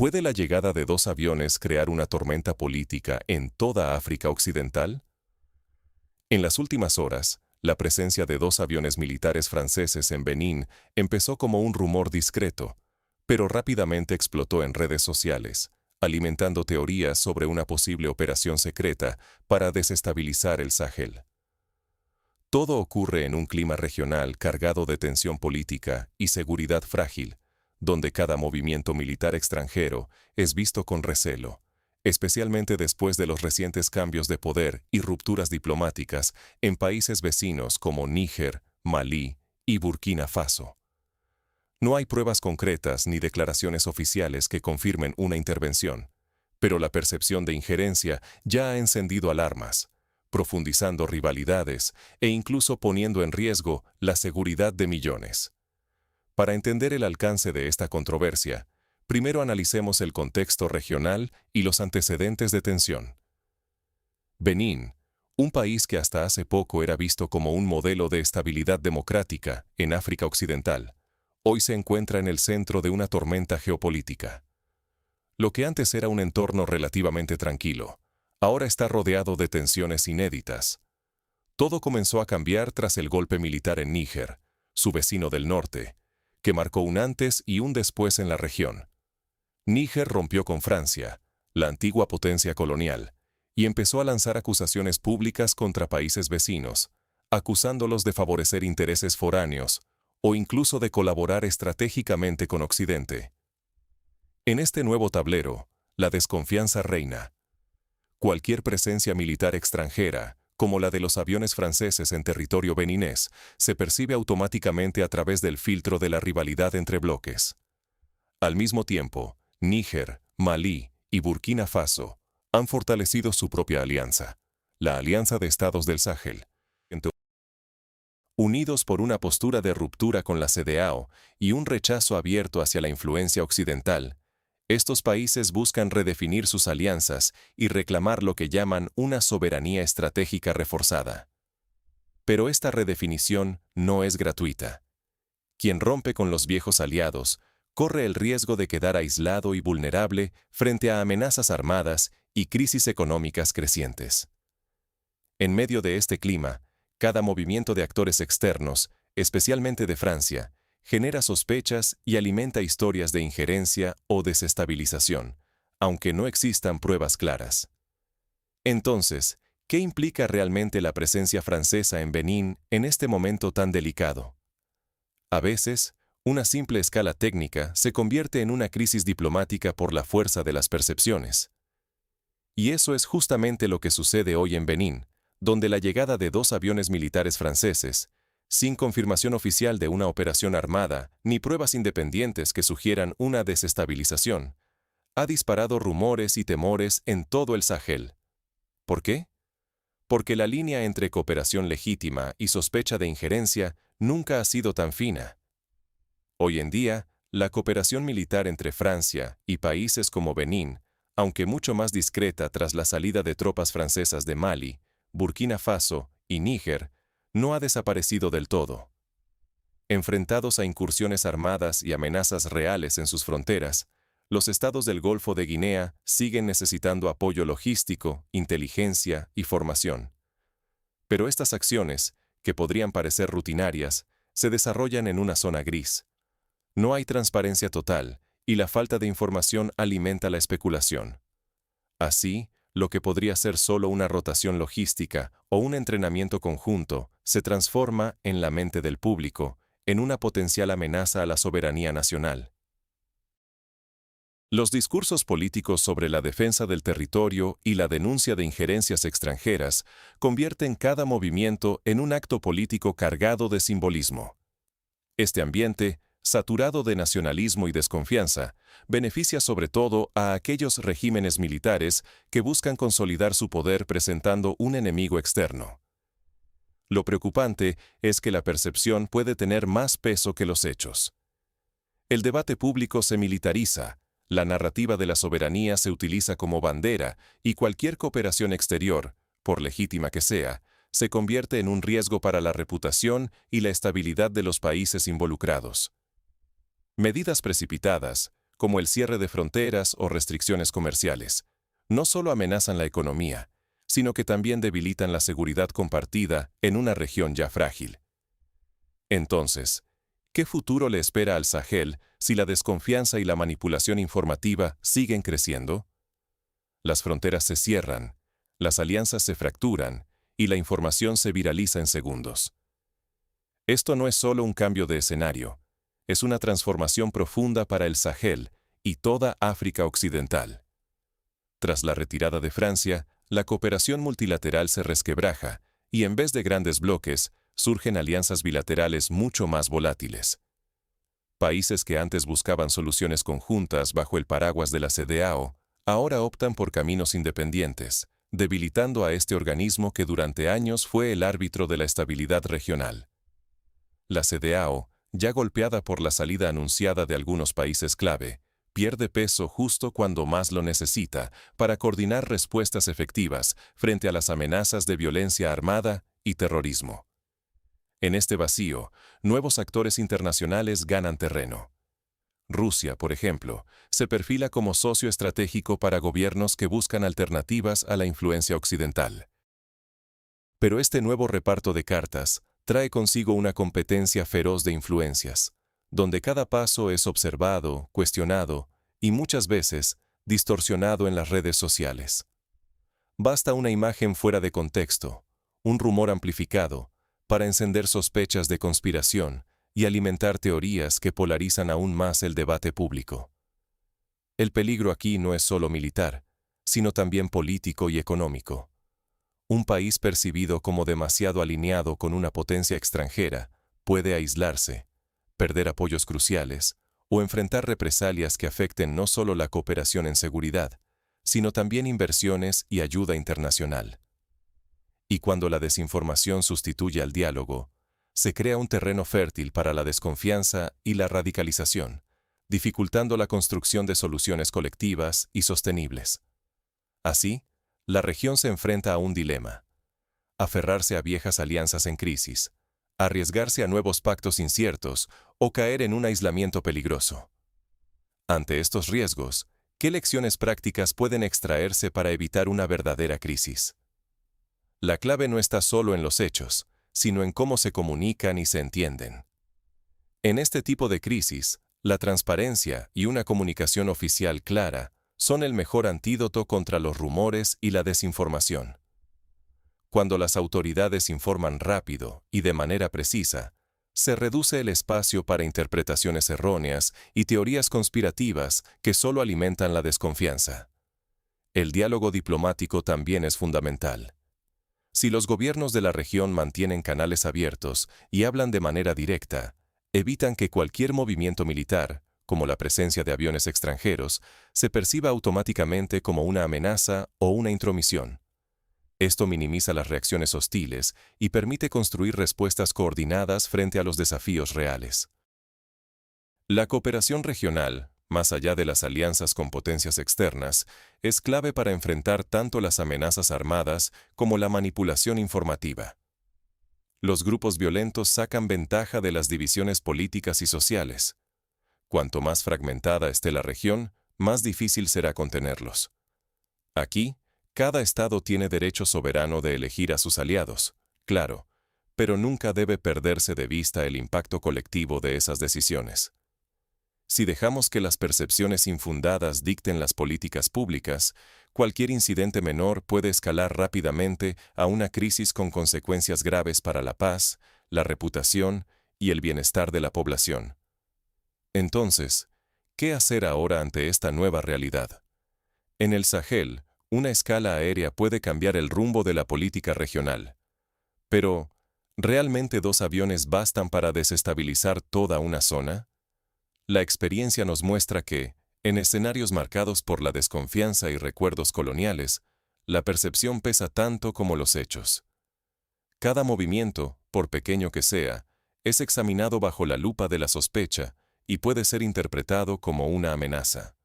¿Puede la llegada de dos aviones crear una tormenta política en toda África Occidental? En las últimas horas, la presencia de dos aviones militares franceses en Benín empezó como un rumor discreto, pero rápidamente explotó en redes sociales, alimentando teorías sobre una posible operación secreta para desestabilizar el Sahel. Todo ocurre en un clima regional cargado de tensión política y seguridad frágil, donde cada movimiento militar extranjero es visto con recelo, especialmente después de los recientes cambios de poder y rupturas diplomáticas en países vecinos como Níger, Malí y Burkina Faso. No hay pruebas concretas ni declaraciones oficiales que confirmen una intervención, pero la percepción de injerencia ya ha encendido alarmas, profundizando rivalidades e incluso poniendo en riesgo la seguridad de millones. Para entender el alcance de esta controversia, primero analicemos el contexto regional y los antecedentes de tensión. Benín, un país que hasta hace poco era visto como un modelo de estabilidad democrática en África Occidental, hoy se encuentra en el centro de una tormenta geopolítica. Lo que antes era un entorno relativamente tranquilo, ahora está rodeado de tensiones inéditas. Todo comenzó a cambiar tras el golpe militar en Níger, su vecino del norte, que marcó un antes y un después en la región. Níger rompió con Francia, la antigua potencia colonial, y empezó a lanzar acusaciones públicas contra países vecinos, acusándolos de favorecer intereses foráneos o incluso de colaborar estratégicamente con Occidente. En este nuevo tablero, la desconfianza reina. Cualquier presencia militar extranjera, como la de los aviones franceses en territorio beninés, se percibe automáticamente a través del filtro de la rivalidad entre bloques. Al mismo tiempo, Níger, Malí y Burkina Faso han fortalecido su propia alianza, la Alianza de Estados del Sahel, unidos por una postura de ruptura con la CEDEAO y un rechazo abierto hacia la influencia occidental. Estos países buscan redefinir sus alianzas y reclamar lo que llaman una soberanía estratégica reforzada. Pero esta redefinición no es gratuita. Quien rompe con los viejos aliados corre el riesgo de quedar aislado y vulnerable frente a amenazas armadas y crisis económicas crecientes. En medio de este clima, cada movimiento de actores externos, especialmente de Francia, genera sospechas y alimenta historias de injerencia o desestabilización, aunque no existan pruebas claras. Entonces, ¿qué implica realmente la presencia francesa en Benín en este momento tan delicado? A veces, una simple escala técnica se convierte en una crisis diplomática por la fuerza de las percepciones. Y eso es justamente lo que sucede hoy en Benín, donde la llegada de dos aviones militares franceses, sin confirmación oficial de una operación armada ni pruebas independientes que sugieran una desestabilización, ha disparado rumores y temores en todo el Sahel. ¿Por qué? Porque la línea entre cooperación legítima y sospecha de injerencia nunca ha sido tan fina. Hoy en día, la cooperación militar entre Francia y países como Benín, aunque mucho más discreta tras la salida de tropas francesas de Mali, Burkina Faso y Níger, no ha desaparecido del todo. Enfrentados a incursiones armadas y amenazas reales en sus fronteras, los estados del Golfo de Guinea siguen necesitando apoyo logístico, inteligencia y formación. Pero estas acciones, que podrían parecer rutinarias, se desarrollan en una zona gris. No hay transparencia total, y la falta de información alimenta la especulación. Así, lo que podría ser solo una rotación logística o un entrenamiento conjunto se transforma, en la mente del público, en una potencial amenaza a la soberanía nacional. Los discursos políticos sobre la defensa del territorio y la denuncia de injerencias extranjeras convierten cada movimiento en un acto político cargado de simbolismo. Este ambiente, saturado de nacionalismo y desconfianza, beneficia sobre todo a aquellos regímenes militares que buscan consolidar su poder presentando un enemigo externo. Lo preocupante es que la percepción puede tener más peso que los hechos. El debate público se militariza, la narrativa de la soberanía se utiliza como bandera y cualquier cooperación exterior, por legítima que sea, se convierte en un riesgo para la reputación y la estabilidad de los países involucrados. Medidas precipitadas, como el cierre de fronteras o restricciones comerciales, no solo amenazan la economía, sino que también debilitan la seguridad compartida en una región ya frágil. Entonces, ¿qué futuro le espera al Sahel si la desconfianza y la manipulación informativa siguen creciendo? Las fronteras se cierran, las alianzas se fracturan y la información se viraliza en segundos. Esto no es solo un cambio de escenario, es una transformación profunda para el Sahel y toda África Occidental. Tras la retirada de Francia, la cooperación multilateral se resquebraja y en vez de grandes bloques, surgen alianzas bilaterales mucho más volátiles. Países que antes buscaban soluciones conjuntas bajo el paraguas de la CEDEAO, ahora optan por caminos independientes, debilitando a este organismo que durante años fue el árbitro de la estabilidad regional. La CEDEAO, ya golpeada por la salida anunciada de algunos países clave, pierde peso justo cuando más lo necesita para coordinar respuestas efectivas frente a las amenazas de violencia armada y terrorismo. En este vacío, nuevos actores internacionales ganan terreno. Rusia, por ejemplo, se perfila como socio estratégico para gobiernos que buscan alternativas a la influencia occidental. Pero este nuevo reparto de cartas trae consigo una competencia feroz de influencias, donde cada paso es observado, cuestionado y muchas veces distorsionado en las redes sociales. Basta una imagen fuera de contexto, un rumor amplificado, para encender sospechas de conspiración y alimentar teorías que polarizan aún más el debate público. El peligro aquí no es solo militar, sino también político y económico. Un país percibido como demasiado alineado con una potencia extranjera puede aislarse, perder apoyos cruciales o enfrentar represalias que afecten no solo la cooperación en seguridad, sino también inversiones y ayuda internacional. Y cuando la desinformación sustituye al diálogo, se crea un terreno fértil para la desconfianza y la radicalización, dificultando la construcción de soluciones colectivas y sostenibles. Así, la región se enfrenta a un dilema: aferrarse a viejas alianzas en crisis, arriesgarse a nuevos pactos inciertos o caer en un aislamiento peligroso. Ante estos riesgos, ¿qué lecciones prácticas pueden extraerse para evitar una verdadera crisis? La clave no está solo en los hechos, sino en cómo se comunican y se entienden. En este tipo de crisis, la transparencia y una comunicación oficial clara son el mejor antídoto contra los rumores y la desinformación. Cuando las autoridades informan rápido y de manera precisa, se reduce el espacio para interpretaciones erróneas y teorías conspirativas que solo alimentan la desconfianza. El diálogo diplomático también es fundamental. Si los gobiernos de la región mantienen canales abiertos y hablan de manera directa, evitan que cualquier movimiento militar, como la presencia de aviones extranjeros, se perciba automáticamente como una amenaza o una intromisión. Esto minimiza las reacciones hostiles y permite construir respuestas coordinadas frente a los desafíos reales. La cooperación regional, más allá de las alianzas con potencias externas, es clave para enfrentar tanto las amenazas armadas como la manipulación informativa. Los grupos violentos sacan ventaja de las divisiones políticas y sociales. Cuanto más fragmentada esté la región, más difícil será contenerlos. Aquí, cada estado tiene derecho soberano de elegir a sus aliados, claro, pero nunca debe perderse de vista el impacto colectivo de esas decisiones. Si dejamos que las percepciones infundadas dicten las políticas públicas, cualquier incidente menor puede escalar rápidamente a una crisis con consecuencias graves para la paz, la reputación y el bienestar de la población. Entonces, ¿qué hacer ahora ante esta nueva realidad? En el Sahel, una escala aérea puede cambiar el rumbo de la política regional. Pero, ¿realmente 2 aviones bastan para desestabilizar toda una zona? La experiencia nos muestra que, en escenarios marcados por la desconfianza y recuerdos coloniales, la percepción pesa tanto como los hechos. Cada movimiento, por pequeño que sea, es examinado bajo la lupa de la sospecha y puede ser interpretado como una amenaza.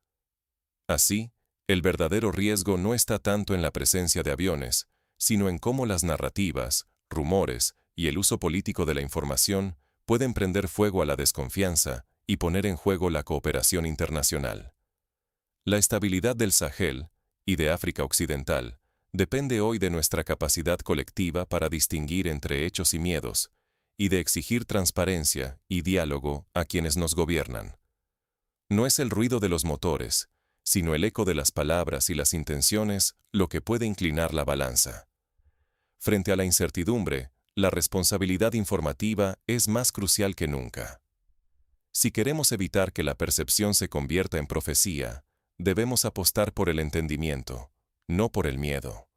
Así, el verdadero riesgo no está tanto en la presencia de aviones, sino en cómo las narrativas, rumores y el uso político de la información pueden prender fuego a la desconfianza y poner en juego la cooperación internacional. La estabilidad del Sahel y de África Occidental depende hoy de nuestra capacidad colectiva para distinguir entre hechos y miedos, y de exigir transparencia y diálogo a quienes nos gobiernan. No es el ruido de los motores, sino el eco de las palabras y las intenciones lo que puede inclinar la balanza. Frente a la incertidumbre, la responsabilidad informativa es más crucial que nunca. Si queremos evitar que la percepción se convierta en profecía, debemos apostar por el entendimiento, no por el miedo.